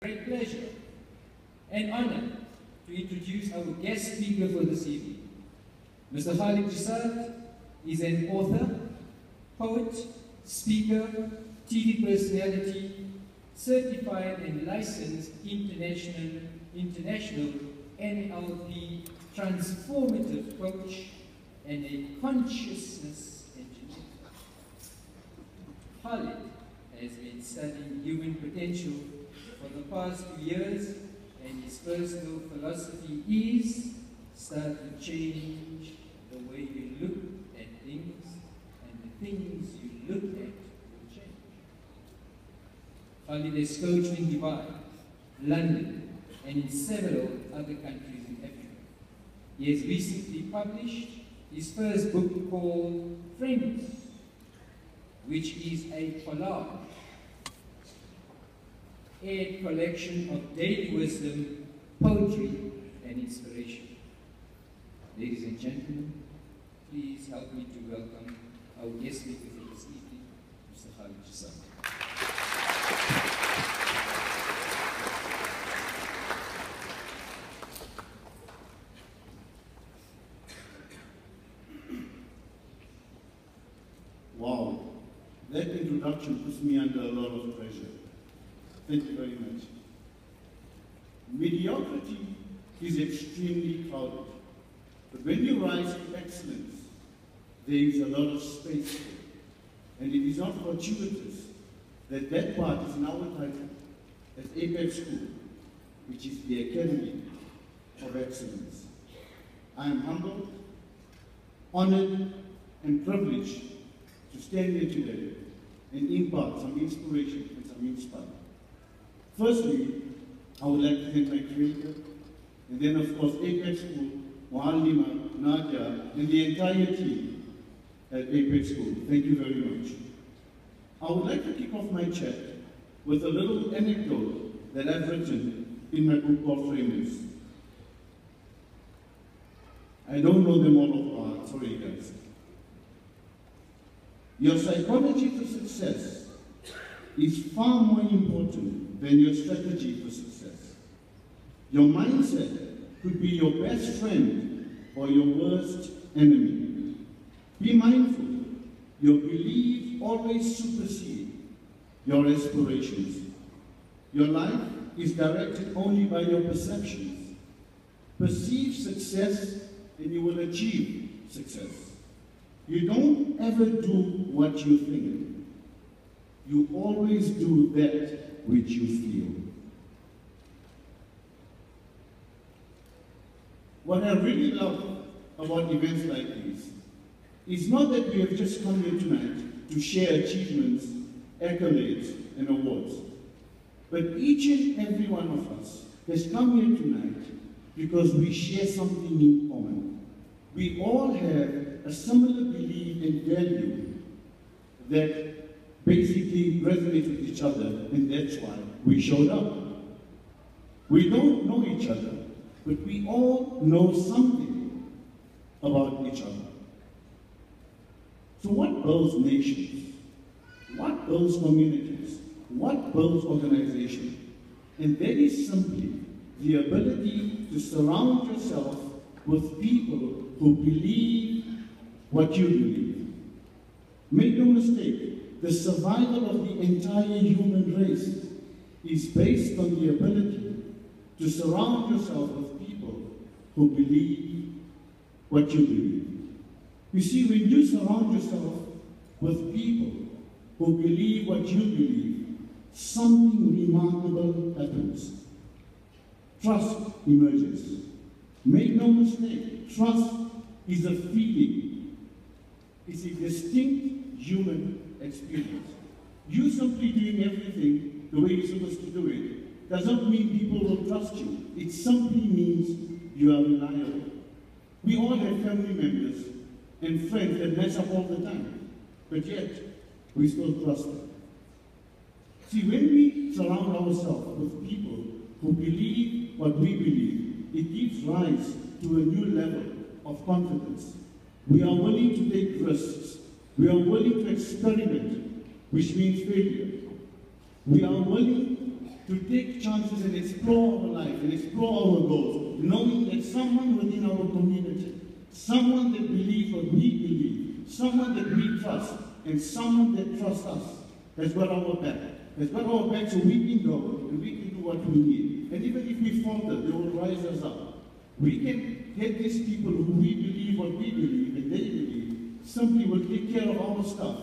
Great pleasure and honor to introduce our guest speaker for this evening. Mr. Khalid Jassat is an author, poet, speaker, TV personality, certified and licensed international NLP transformative coach, and a consciousness engineer. Khalid has been studying human potential for the past 2 years, and his personal philosophy is start to change the way you look at things, and the things you look at will change. Khalid has coached in Dubai, London, and in several other countries in Africa. He has recently published his first book called Friends, which is a collage, a collection of daily wisdom, poetry, and inspiration. Ladies and gentlemen, please help me to welcome our guest speaker for this evening, Mr. Khalid Jassat. Wow, that introduction puts me under a lot of pressure. Thank you very much. Mediocrity is extremely crowded, but when you rise to excellence, there is a lot of space there. And it is not fortuitous that that part is now entitled as Apax School, which is the Academy of Excellence. I am humbled, honored, and privileged to stand here today and impart some inspiration and some insight. Firstly, I would like to thank my creator, and then of course Apax School, Muallima, Nadia, and the entire team at Apax School. Thank you very much. I would like to kick off my chat with a little anecdote that I've written in my book called Friends. I don't know them all off heart, sorry guys. Your psychology for success is far more important than your strategy for success. Your mindset could be your best friend or your worst enemy. Be mindful, your beliefs always supersede your aspirations. Your life is directed only by your perceptions. Perceive success and you will achieve success. You don't ever do what you think. You always do that which you feel. What I really love about events like these is not that we have just come here tonight to share achievements, accolades, and awards, but each and every one of us has come here tonight because we share something in common. We all have a similar belief and value that basically resonates with each other, and that's why we showed up. We don't know each other, but we all know something about each other. So what builds nations? What builds communities? What builds organizations? And that is simply the ability to surround yourself with people who believe what you believe. Make no mistake, the survival of the entire human race is based on the ability to surround yourself with people who believe what you believe. You see, when you surround yourself with people who believe what you believe, something remarkable happens. Trust emerges. Make no mistake, trust is a feeling. It's a distinct human experience. You simply doing everything the way you're supposed to do it does not mean people will trust you. It simply means you are reliable. We all have family members and friends that mess up all the time, but yet we still trust them. See, when we surround ourselves with people who believe what we believe, it gives rise to a new level of confidence. We are willing to take risks. We are willing to experiment, which means failure. We are willing to take chances and explore our life and explore our goals, knowing that someone within our community, someone that believes what we believe, someone that we trust, and someone that trusts us, has got our back. Has got our back so we can go and we can do what we need. And even if we falter, they will rise us up. We can get these people who we believe what we believe and they believe, simply will take care of our stuff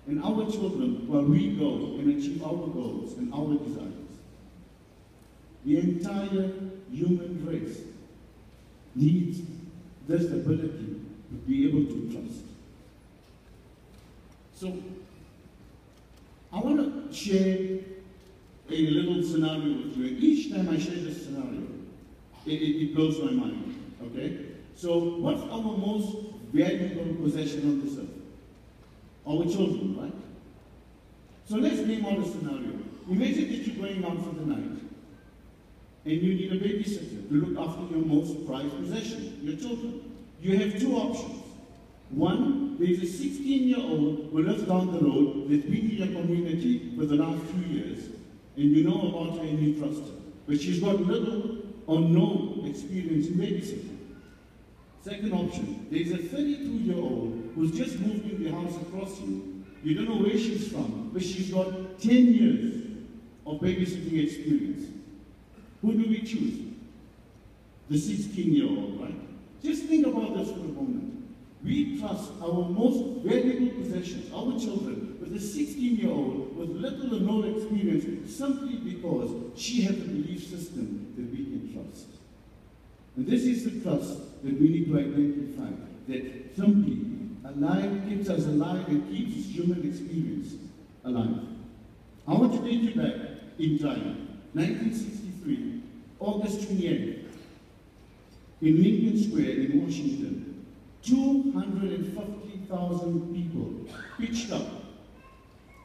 and our children while we go and achieve our goals and our desires. The entire human race needs this ability to be able to trust. So, I want to share a little scenario with you. And each time I share this scenario, it blows my mind, okay? So, what's our most valuable possession on this earth? Our children, right? So let's name out a scenario. Imagine that you're going out for the night, and you need a babysitter to look after your most prized possession, your children. You have two options. One, there is a 16-year-old who lives down the road that's been in your community for the last few years, and you know about her and you trust her. But she's got little or no experience in babysitting. Second option, there is a 32-year-old who's just moved in the house across you. You don't know where she's from, but she's got 10 years of babysitting experience. Who do we choose? The 16-year-old, right? Just think about this for a moment. We trust our most valuable possessions, our children, with a 16-year-old with little or no experience simply because she has a belief system that we can trust. And this is the trust that we need to identify, that simply keeps us alive and keeps human experience alive. I want to take you back in time, 1963, August 28th, in Lincoln Square in Washington. 250,000 people pitched up.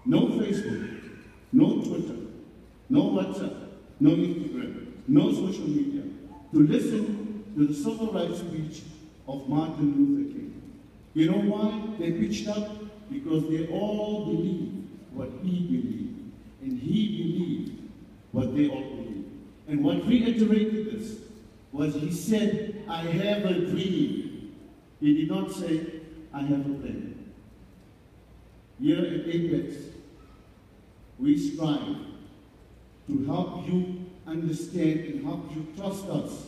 No Facebook, no Twitter, no WhatsApp, no Instagram, no social media, to listen to the civil rights speech of Martin Luther King. You know why they pitched up? Because they all believed what he believed, and he believed what they all believed. And what reiterated this was he said, I have a dream. He did not say, I have a plan. Here at Apex, we strive to help you understand and help you trust us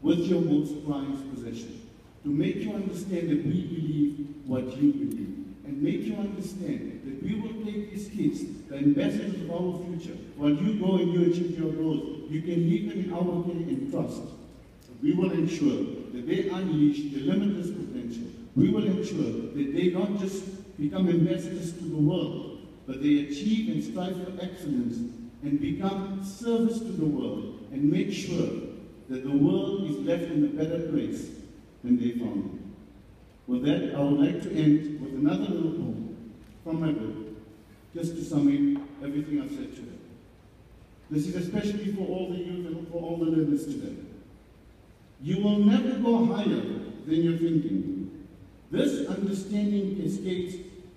with your most prized possession. To make you understand that we believe what you believe. And make you understand that we will take these kids, the ambassadors of our future, while you go and you achieve your goals, you can leave them in our care and trust. We will ensure that they unleash their limitless potential. We will ensure that they not just become ambassadors to the world, but they achieve and strive for excellence and become service to the world and make sure that the world is left in a better place than they found it. With that, I would like to end with another little poem from my book, just to sum up everything I've said today. This is especially for all the youth and for all the learners today. You will never go higher than your thinking. This understanding cascades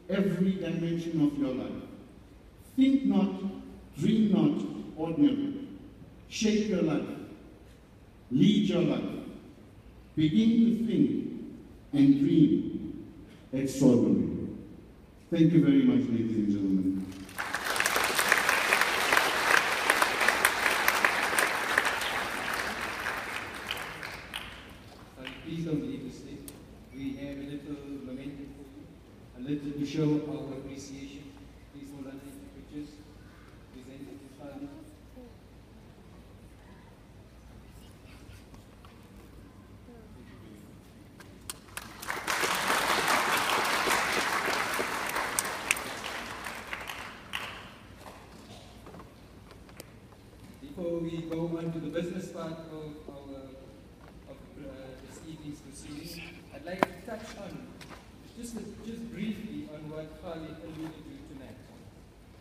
every dimension of your life. Think not, dream not ordinary. Shape your life. Lead your life. Begin to think and dream extraordinary. Thank you very much, ladies and gentlemen. Please don't leave the stage. We have a little memento for you, a little to show our appreciation. Please hold on to the pictures. Present it to Khalid. Before we go on to the business part of this evening's proceedings, I'd like to touch on, just briefly, on what Khalid alluded to tonight.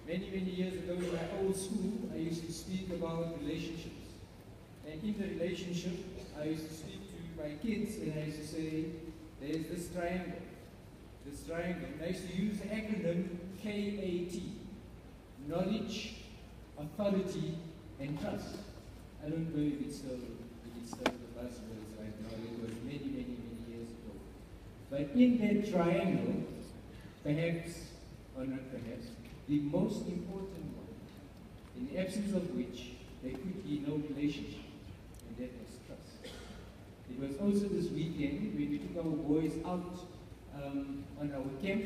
Many, many years ago in my old school, I used to speak about relationships. And in the relationship, I used to speak to my kids and I used to say, there's this triangle. This triangle. And I used to use the acronym KAT. Knowledge, authority, and trust. I don't know if it's still the buzzwords right now. It was many, many, many years ago. But in that triangle, perhaps, or not perhaps, the most important one, in the absence of which there could be no relationship, and that was trust. It was also this weekend when we took our boys out on our camp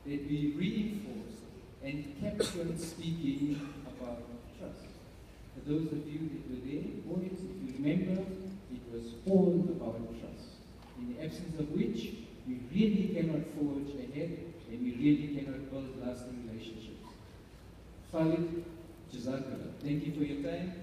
that we reinforced and kept on speaking about trust. For those of you that were there, boys, if you remember, it was all about trust, in the absence of which we really cannot forge ahead and we really cannot build lasting relationships. Khalid Jassat, thank you for your time.